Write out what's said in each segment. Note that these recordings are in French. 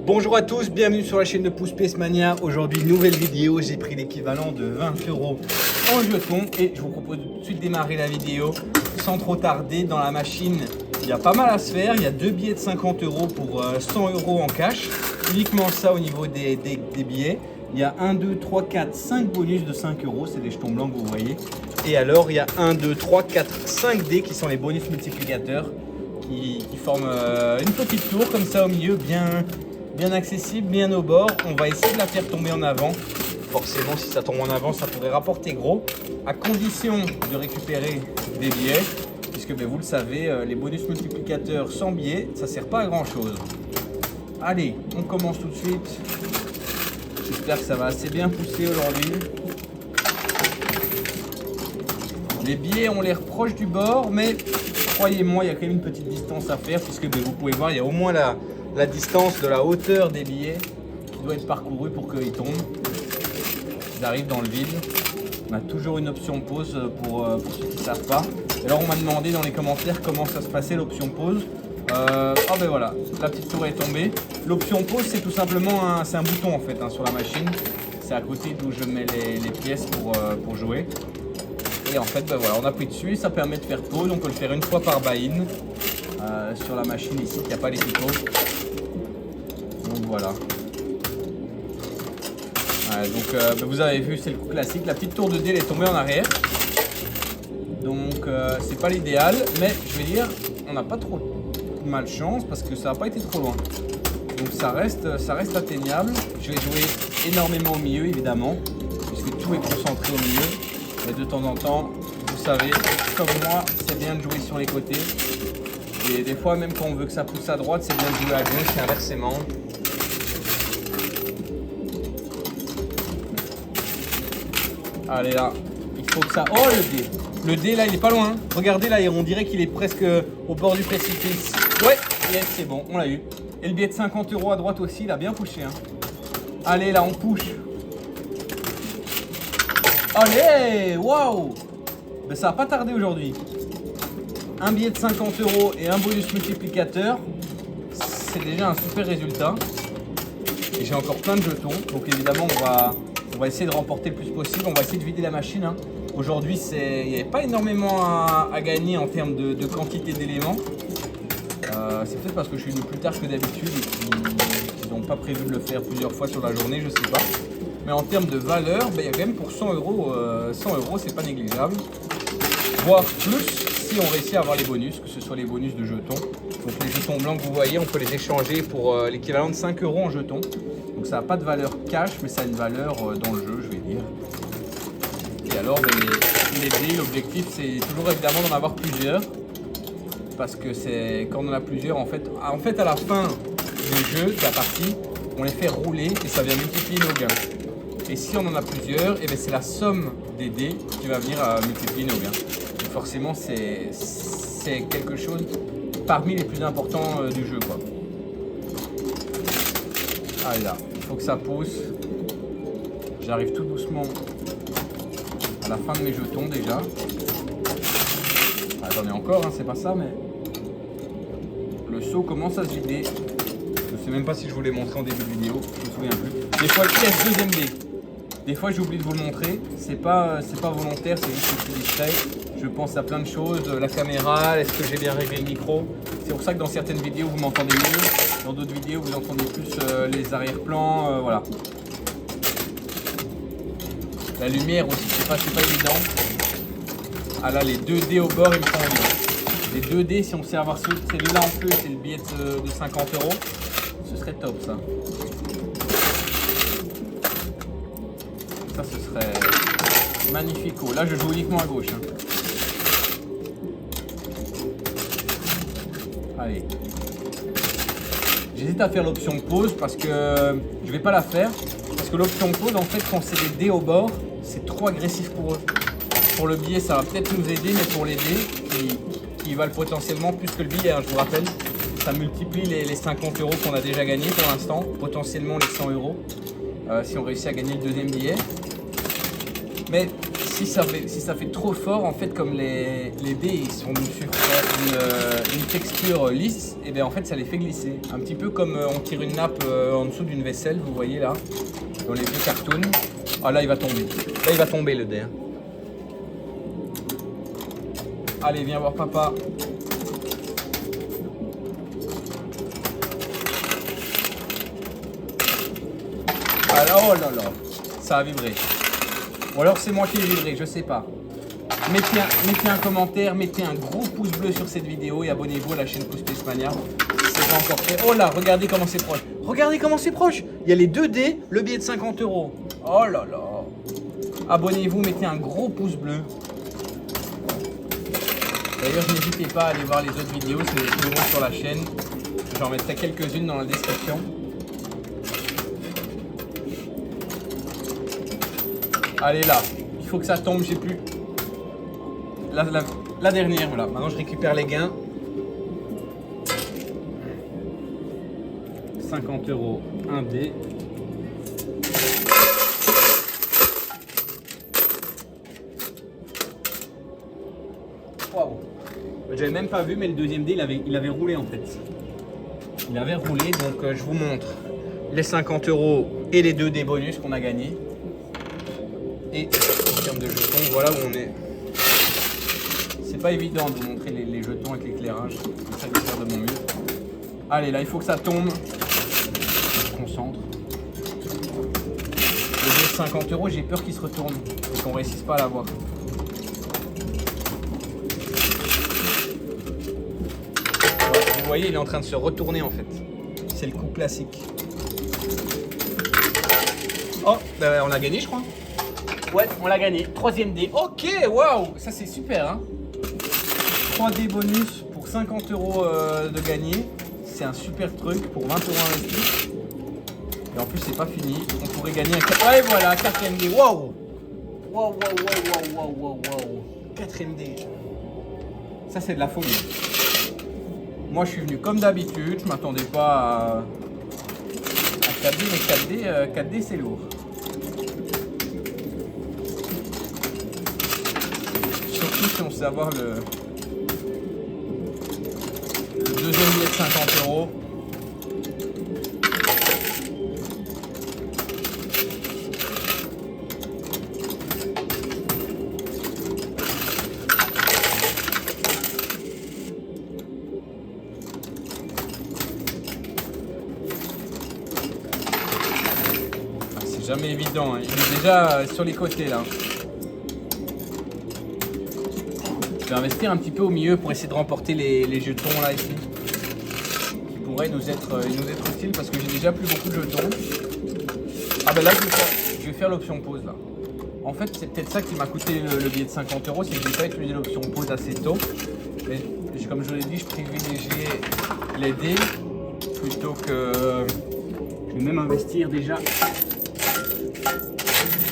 Bonjour à tous, bienvenue sur la chaîne de Pouce PS Mania. Aujourd'hui, nouvelle vidéo, j'ai pris l'équivalent de 20 € en jetons et je vous propose de tout de suite démarrer la vidéo sans trop tarder. Dans la machine, il y a pas mal à se faire, il y a deux billets de 50 € pour 100 € en cash, uniquement ça au niveau des billets. Il y a 1, 2, 3, 4, 5 bonus de 5 €, c'est des jetons blancs que vous voyez. Et alors, il y a 1, 2, 3, 4, 5 dés qui sont les bonus multiplicateurs qui forment une petite tour comme ça au milieu, bien accessible, bien au bord. On va essayer de la faire tomber en avant. Forcément, si ça tombe en avant, ça pourrait rapporter gros, à condition de récupérer des billets, puisque vous le savez, les bonus multiplicateurs sans billets, ça ne sert pas à grand chose. Allez, on commence tout de suite. J'espère que ça va assez bien pousser aujourd'hui. Les billets ont l'air proches du bord, mais croyez-moi, il y a quand même une petite distance à faire, puisque vous pouvez voir, il y a au moins la distance de la hauteur des billets qui doit être parcourue pour qu'ils tombent. Ils arrivent dans le vide. On a toujours une option pause pour ceux qui ne savent pas. Et alors on m'a demandé dans les commentaires comment ça se passait l'option pause. Ben voilà, la petite tour est tombée. L'option pause, c'est tout simplement un bouton en fait sur la machine. C'est à côté d'où je mets les pièces pour jouer. Et en fait, voilà, on appuie dessus et ça permet de faire pause. On peut le faire une fois par buy-in sur la machine ici, il n'y a pas les picos. Donc voilà. Vous avez vu, c'est le coup classique. La petite tour de dés elle est tombée en arrière. Donc c'est pas l'idéal, mais je vais dire, on n'a pas trop de malchance parce que ça n'a pas été trop loin. Donc ça reste atteignable. Je vais jouer énormément au milieu évidemment, puisque tout est concentré au milieu. Mais de temps en temps, vous savez, comme moi, c'est bien de jouer sur les côtés. Et des fois, même quand on veut que ça pousse à droite, c'est bien de jouer à gauche et inversement. Allez là, il faut que ça... Oh le dé! Le dé là, il est pas loin. Regardez là, on dirait qu'il est presque au bord du précipice. Ouais, yes, c'est bon, on l'a eu. Et le billet de 50 € à droite aussi, il a bien poussé. Allez là, on push. Allez, waouh! Ben, ça n'a pas tardé aujourd'hui. Un billet de 50 € et un bonus multiplicateur, c'est déjà un super résultat. Et j'ai encore plein de jetons, donc évidemment on va essayer de remporter le plus possible. On va essayer de vider la machine. Aujourd'hui, il n'y avait pas énormément à gagner en termes de quantité d'éléments. C'est peut-être parce que je suis venu plus tard que d'habitude et qu'ils n'ont pas prévu de le faire plusieurs fois sur la journée, je sais pas. Mais en termes de valeur, il y a quand même pour 100 €, 100 € c'est pas négligeable. Voire plus si on réussit à avoir les bonus, que ce soit les bonus de jetons. Donc les jetons blancs que vous voyez, on peut les échanger pour l'équivalent de 5 € en jetons. Donc ça n'a pas de valeur cash, mais ça a une valeur dans le jeu, je vais dire. Et alors les dés, l'objectif c'est toujours évidemment d'en avoir plusieurs. Parce que c'est quand on en a plusieurs, en fait à la fin du jeu, de la partie, on les fait rouler et ça vient multiplier nos gains. Et si on en a plusieurs, c'est la somme des dés qui va venir à multiplier nos gains. Et forcément, c'est quelque chose parmi les plus importants du jeu, quoi. Allez là, il faut que ça pousse. J'arrive tout doucement à la fin de mes jetons déjà. Ah, j'en ai encore, c'est pas ça, mais le seau commence à se vider. Je sais même pas si je vous l'ai montré en début de vidéo, je me souviens plus. Des fois, il y a le deuxième dé. Des fois, j'ai oublié de vous le montrer. C'est pas volontaire, c'est juste que je suis distrait. Je pense à plein de choses. La caméra, est-ce que j'ai bien réglé le micro? C'est pour ça que dans certaines vidéos, vous m'entendez mieux. Dans d'autres vidéos, vous entendez plus les arrière-plans. Voilà. La lumière aussi, c'est pas évident. Ah là, les 2 dés au bord, ils me font envie. Les 2 dés, si on sait avoir ces deux-là en plus, c'est le billet de 50 €. Ce serait top ça. Ça ce serait magnifico. Là je joue uniquement à gauche. Allez. J'hésite à faire l'option pause parce que je vais pas la faire. Parce que l'option pause en fait quand c'est des dés au bord, c'est trop agressif pour eux. Pour le billet ça va peut-être nous aider, mais pour les dés qui valent potentiellement plus que le billet, je vous rappelle. Ça multiplie les 50 € qu'on a déjà gagné pour l'instant, potentiellement les 100 € si on réussit à gagner le deuxième billet. Mais si ça fait trop fort, en fait, comme les dés ils sont une texture lisse, et bien en fait ça les fait glisser. Un petit peu comme on tire une nappe en dessous d'une vaisselle, vous voyez là, dans les vieux cartoons. Ah là il va tomber. Là il va tomber le dé. Hein. Allez, viens voir papa. Alors, oh là là, ça a vibré. Ou alors c'est moi qui ai vibré, je sais pas. Mettez un commentaire, mettez un gros pouce bleu sur cette vidéo et abonnez-vous à la chaîne Couscous Mania. C'est pas encore fait. Oh là, regardez comment c'est proche. Regardez comment c'est proche. Il y a les 2 dés, le billet de 50 €. Oh là là. Abonnez-vous, mettez un gros pouce bleu. D'ailleurs, n'hésitez pas à aller voir les autres vidéos, c'est des nouveaux sur la chaîne. J'en mettrai quelques-unes dans la description. Allez là, il faut que ça tombe, j'ai plus. La dernière, voilà. Maintenant je récupère les gains. 50 €, un dé. Waouh. J'avais même pas vu, mais le deuxième dé, il avait roulé en fait. Il avait roulé, donc je vous montre les 50 € et les 2 dés bonus qu'on a gagnés. Et en termes de jetons, voilà où on est. C'est pas évident de vous montrer les jetons avec l'éclairage. Je vais faire de mon mieux. Allez, là, il faut que ça tombe. Je me concentre. Le jeu de 50 €, j'ai peur qu'il se retourne et qu'on réussisse pas à l'avoir. Vous voyez, il est en train de se retourner en fait. C'est le coup classique. Oh, ben, on a gagné, je crois. Ouais, on l'a gagné. 3e dé. Ok, waouh, ça c'est super. Hein. 3 dés bonus pour 50 € de gagné. C'est un super truc pour 20 € investis. Et en plus, c'est pas fini. On pourrait gagner un. Ouais, voilà, 4e dé. Waouh! Waouh, waouh, waouh, waouh, waouh, waouh. 4e dé. Ça, c'est de la folie. Moi, je suis venu comme d'habitude. Je m'attendais pas à 4 dés, mais 4 dés, c'est lourd. Surtout si on sait avoir le deuxième billet de 50 €. C'est jamais évident, hein. Il est déjà sur les côtés là. Je vais investir un petit peu au milieu pour essayer de remporter les jetons là ici. Qui pourraient nous être utiles parce que j'ai déjà plus beaucoup de jetons. Ah ben là je vais faire l'option pause là. En fait c'est peut-être ça qui m'a coûté le billet de 50 €, c'est que je n'ai pas utilisé l'option pause assez tôt. Mais comme je vous l'ai dit, je privilégiais les dés plutôt que... Je vais même investir déjà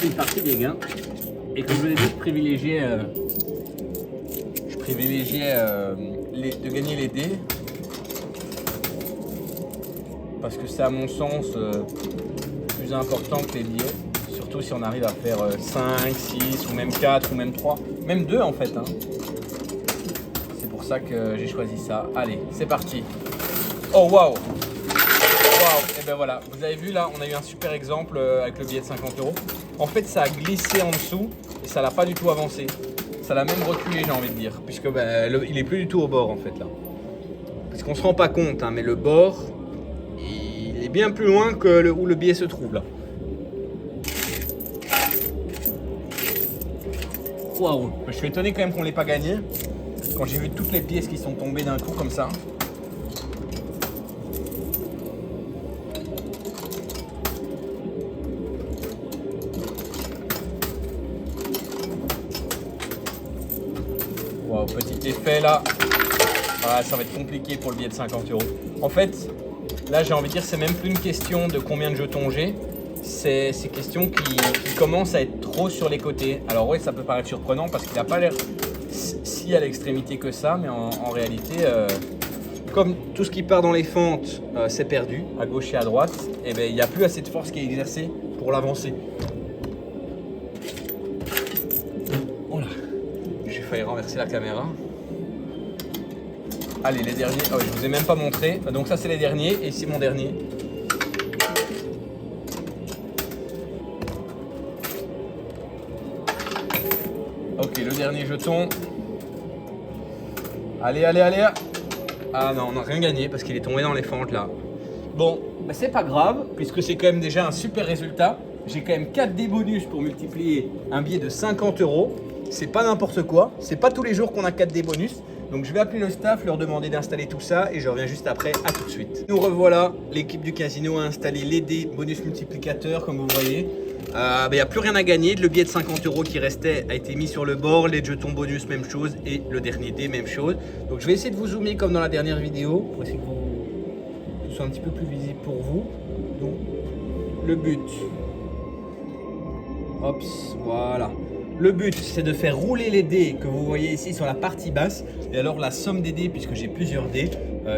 une partie des gains. Et comme je vous l'ai dit, je privilégiais de gagner les dés parce que c'est à mon sens plus important que les billets, surtout si on arrive à faire 5, 6 ou même 4 ou même 3, même 2 en fait hein. C'est pour ça que j'ai choisi ça. Allez, c'est parti. Oh waouh, waouh. Et ben voilà, vous avez vu là, on a eu un super exemple avec le billet de 50 €. En fait ça a glissé en dessous et ça l'a pas du tout avancé. Ça l'a même reculé, j'ai envie de dire, puisque il est plus du tout au bord en fait là. Parce qu'on se rend pas compte, hein, mais le bord, il est bien plus loin que où le billet se trouve là. Waouh, je suis étonné quand même qu'on l'ait pas gagné. Quand j'ai vu toutes les pièces qui sont tombées d'un coup comme ça. Wow, petit effet là. Ah, ça va être compliqué pour le billet de 50 €. En fait, là j'ai envie de dire c'est même plus une question de combien de jetons j'ai. C'est question qui commence à être trop sur les côtés. Alors ouais, ça peut paraître surprenant parce qu'il n'a pas l'air si à l'extrémité que ça, mais en réalité, comme tout ce qui part dans les fentes c'est perdu, à gauche et à droite, et ben il n'y a plus assez de force qui est exercée pour l'avancer. inverser la caméra. Allez, les derniers. Oh, je vous ai même pas montré. Donc ça, c'est les derniers. Et ici, mon dernier. Ok, le dernier jeton. Allez, allez, allez. Ah non, on n'a rien gagné parce qu'il est tombé dans les fentes là. Bon, bah c'est pas grave puisque c'est quand même déjà un super résultat. J'ai quand même 4 dés bonus pour multiplier un billet de 50 €. C'est pas n'importe quoi. C'est pas tous les jours qu'on a 4 dés bonus. Donc je vais appeler le staff, leur demander d'installer tout ça et je reviens juste après. À tout de suite. Nous revoilà. L'équipe du casino a installé les dés bonus multiplicateurs comme vous voyez. Il n'y a plus rien à gagner. Le billet de 50 € qui restait a été mis sur le bord. Les jetons bonus, même chose. Et le dernier dé, même chose. Donc je vais essayer de vous zoomer comme dans la dernière vidéo pour essayer que ce soit un petit peu plus visible pour vous. Donc le but. Hop, voilà. Le but, c'est de faire rouler les dés que vous voyez ici sur la partie basse. Et alors la somme des dés, puisque j'ai plusieurs dés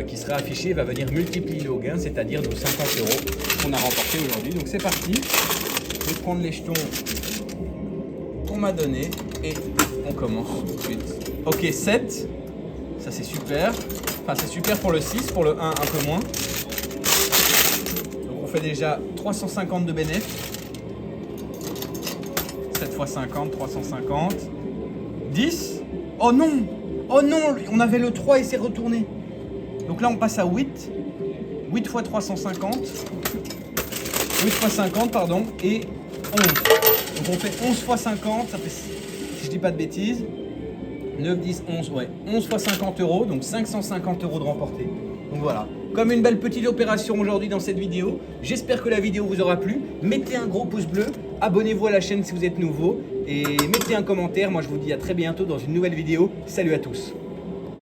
qui sera affichée, va venir multiplier nos gains, c'est-à-dire nos 50 € qu'on a remportés aujourd'hui. Donc c'est parti. Je vais prendre les jetons qu'on m'a donné et on commence tout de suite. Ok, 7. Ça c'est super. Enfin c'est super pour le 6, pour le 1 un peu moins. Donc on fait déjà 350 de bénéfice. 7 x 50, 350. 10. Oh non! Oh non! On avait le 3 et c'est retourné. Donc là on passe à 8. 8 x 350. 8 x 50, pardon. Et 11. Donc on fait 11 x 50. Ça fait, si je dis pas de bêtises, 9, 10, 11. Ouais. 11 x 50 €. Donc 550 € de remporté. Donc voilà. Comme une belle petite opération aujourd'hui dans cette vidéo. J'espère que la vidéo vous aura plu. Mettez un gros pouce bleu. Abonnez-vous à la chaîne si vous êtes nouveau. Et mettez un commentaire. Moi je vous dis à très bientôt dans une nouvelle vidéo. Salut à tous.